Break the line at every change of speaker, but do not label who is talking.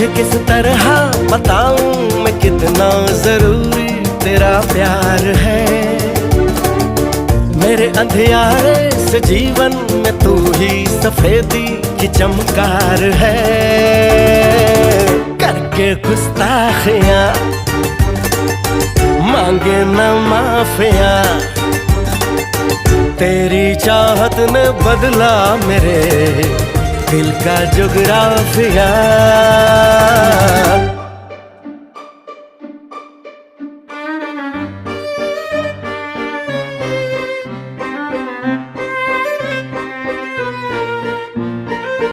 तुझे किस तरह बताऊं मैं कितना जरूरी तेरा प्यार है। मेरे अंधियारे से जीवन में तू ही सफेदी की चमकार है। करके गुस्ताखियां मांगे न माफिया, तेरी चाहत ने बदला मेरे दिल का जुगराफिया।